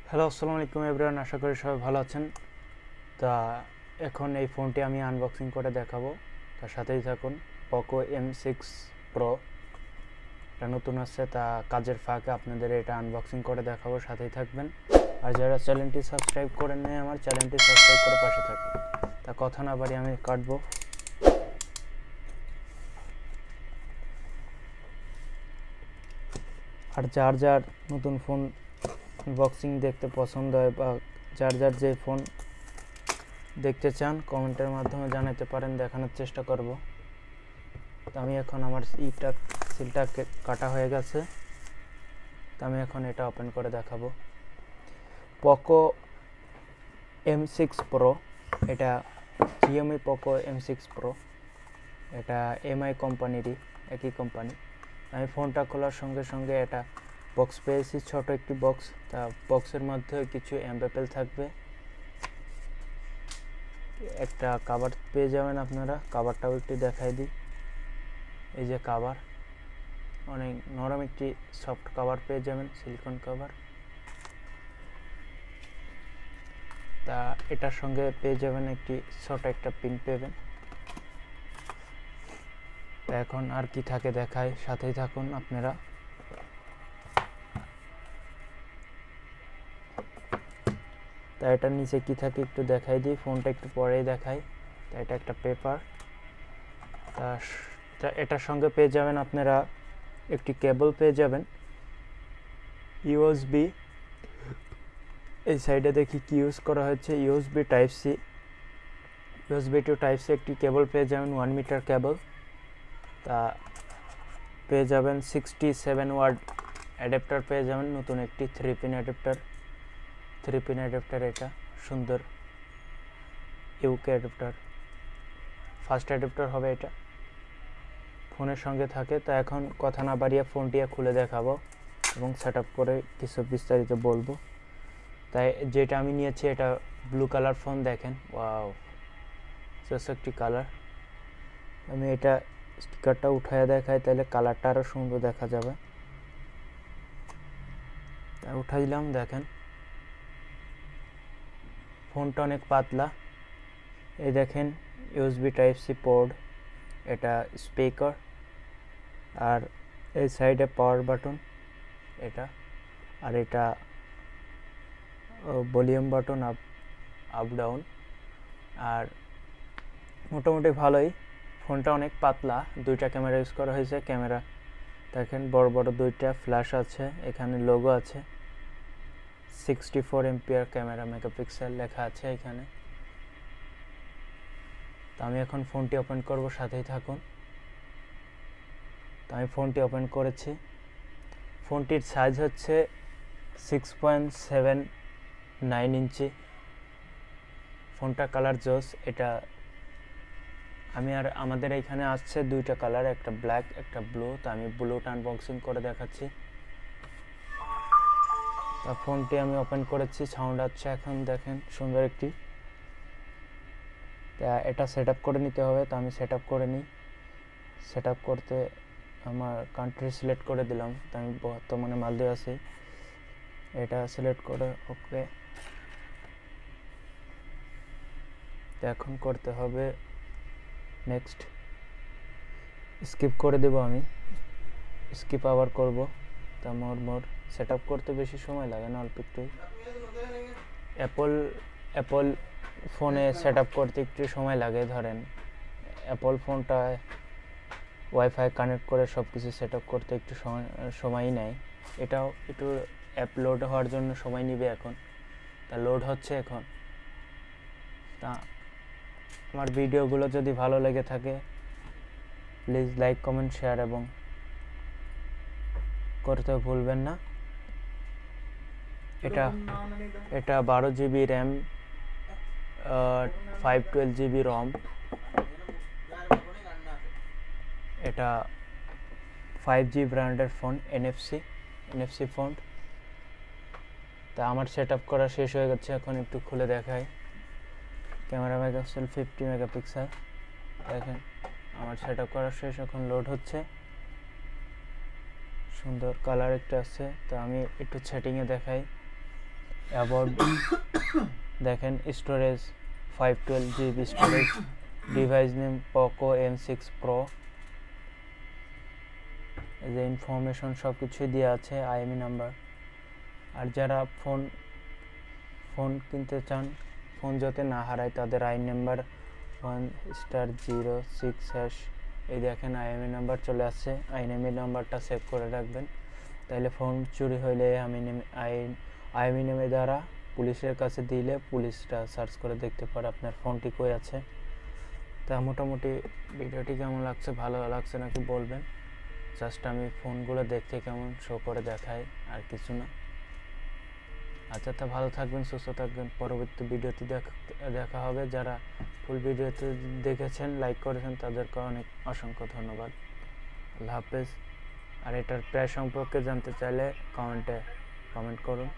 Hello, আসসালামু আলাইকুম everyone. আশা করি সবাই ভালো আছেন। তা এখন এই ফোনটি আমি আনবক্সিং করে দেখাবো, তার সাথেই থাকুন। পোকো M6 Pro এটা নতুন আসছে, তা কাজের ফাঁকে আপনাদের এটা আনবক্সিং করে দেখাবো, সাথেই থাকবেন। আর যারা চ্যানেলটি সাবস্ক্রাইব করেন নাই, আমার চ্যানেলটি সাবস্ক্রাইব করে পাশে থাকুন। তা কথা না বাড়ি আমি কাটবো। আর যার যার নতুন ফোন আনবক্সিং দেখতে পছন্দ হয় বা যার যার যে ফোন দেখতে চান, কমেন্টের মাধ্যমে জানাতে পারেন, দেখানোর চেষ্টা করব। তো আমি এখন আমার সিলটা কাটা হয়ে গেছে, তো আমি এখন এটা ওপেন করে দেখাবো। পোকো M6 Pro, এটা Xiaomi পোকো M6 Pro, এটা MI কোম্পানিরই, একই কোম্পানি। আমি ফোনটা খোলার সঙ্গে সঙ্গে এটা বক্স পেয়েছি, ছোট একটি বক্স। তা বক্সের মধ্যে কিছু অ্যাম্পেল থাকবে, একটা কভার পেয়ে যাবেন আপনারা। কভারটাও একটু দেখাই দিই। এই যে কভার, অনেক নরম একটি সফট কভার পেয়ে যাবেন, সিলিকন কভার। তা এটার সঙ্গে পেয়ে যাবেন একটি ছোট একটা পিন পেবেন। তা এখন আর কি থাকে দেখায়, সাথেই থাকুন আপনারা। তা এটার নিচে কি থাকে একটু দেখাই দিই, ফোনটা একটু পরেই দেখাই। তা এটা একটা পেপার। তা এটার সঙ্গে পেয়ে যাবেন আপনারা একটি কেবল পেয়ে যাবেন, ইউএসবি। এই সাইডে দেখি কি ইউজ করা হয়েছে, USB type C, USB to type C একটি কেবল পেয়ে যাবেন, 1 মিটার কেবল। তা পেয়ে যাবেন 67 ওয়াট অ্যাডাপ্টার পেয়ে যাবেন, নতুন একটি 3 পিন অ্যাডাপ্টার। এটা সুন্দর ইউকে অ্যাডাপ্টার, ফার্স্ট অ্যাডাপ্টার হবে এটা, ফোনের সঙ্গে থাকে। তা এখন কথা না বাড়িয়ে ফোনটি খুলে দেখাবো এবং সেট আপ করে কিছু বিস্তারিত বলবো। তাই যেটা আমি নিয়েছি এটা ব্লু কালার ফোন, দেখেন, ওয়াও, জাস্ট একটি কালার। আমি এটা স্টিকারটা উঠায় দেখাই, তাহলে কালারটা আরও সুন্দর দেখা যাবে। তাই উঠাই দিলাম, দেখেন ফোনটা অনেক পাতলা। এই দেখেন ইউএসবি টাইপ সি পোর্ট, এটা স্পিকার, আর এই সাইডে পাওয়ার বাটন এটা, আর এটা ভলিউম বাটন, আপ ডাউন। আর মোটামুটি ভালোই, ফোনটা অনেক পাতলা। দুইটা ক্যামেরা ইউজ করা হয়েছে। ক্যামেরা দেখেন বড় বড় দুইটা ফ্ল্যাশ আছে, এখানে লোগো আছে, 64 এমপিআর ক্যামেরা, মেগাপিক্সেল লেখা আছে এখানে। তো আমি এখন ফোনটি ওপেন করব, সাথেই থাকুন। তো আমি ফোনটি ওপেন করেছি। ফোনটির সাইজ হচ্ছে 6.79 ইঞ্চি। ফোনটা কালার জোস। এটা আমাদের এখানে আসছে দুইটা কালার, একটা ব্ল্যাক একটা ব্লু। তো আমি ব্লুটা আনবক্সিং করে দেখাচ্ছি। তা ফোনটি আমি ওপেন করেছি, সাউন্ড আসছে এখন, দেখেন সুন্দর একটি। তা এটা সেট আপ করে নিতে হবে, তো আমি সেট আপ করে নিই। সেট আপ করতে আমার কান্ট্রি সিলেক্ট করে দিলাম, তো আমি বর্তমানে মালদ্বীপ আছি। এটা সিলেক্ট করে ওকে। তো এখন করতে হবে নেক্সট, স্কিপ করে দেব আমি, স্কিপ আবার করব। তা মোর সেট আপ করতে বেশি সময় লাগে না, অল্প একটু। অ্যাপল ফোনে সেট আপ করতে একটু সময় লাগে, ধরেন অ্যাপল ফোনটা ওয়াইফাই কানেক্ট করে সব কিছু সেট আপ করতে একটু সময়ই নেয়। এটাও একটু অ্যাপ লোড হওয়ার জন্য সময় নেবে এখন। তা লোড হচ্ছে এখন। তা আমার ভিডিওগুলো যদি ভালো লেগে থাকে প্লিজ লাইক কমেন্ট শেয়ার এবং করতে ভুলবেন না। এটা 12 জিবি র্যাম, 512 জিবি রম। এটা 5G ব্র্যান্ডের ফোন, NFC ফোন। তা আমার সেট আপ করা শেষ হয়ে গেছে, এখন একটু খুলে দেখাই। ক্যামেরা মেগাপিক্সেল 50 মেগাপিক্সেল, দেখেন আমার সেট আপ করা শেষ, এখন লোড হচ্ছে। সুন্দর কালার একটা আছে। তো আমি একটু সেটিংয়ে দেখাই। অ্যাবাউট দেখেন storage 512 GB storage, device name Poco M6 Pro, এই যে ইনফরমেশন সব কিছুই দেওয়া আছে, আইএমই নাম্বার। আর যারা ফোন কিনতে চান, ফোন যাতে না হারায়, তাদের আই নাম্বার 1*06#, এই দেখেন আইএমই নাম্বার চলে আসছে। আইএমই নাম্বারটা সেভ করে রাখবেন, তাইলে ফোন চুরি হইলে আইএমই নামের দ্বারা পুলিশের কাছে দিলে পুলিশটা সার্চ করে দেখতে পারে আপনার ফোনটি কই আছে। তা মোটামুটি ভিডিওটি কেমন লাগছে, ভালো লাগছে নাকি বলবেন। জাস্ট আমি ফোনগুলো দেখতে কেমন শো করে দেখাই, আর কিছু না। আচ্ছা, তা ভালো থাকবেন, সুস্থ থাকবেন। পরবর্তী ভিডিওতে দেখা হবে। যারা ফুল ভিডিওতে দেখেছেন, লাইক করেছেন, তাদেরকে অনেক অসংখ্য ধন্যবাদ। আল্লাহ হাফেজ। আর এটার প্রায় সম্পর্কে জানতে চাইলে কমেন্ট করুন।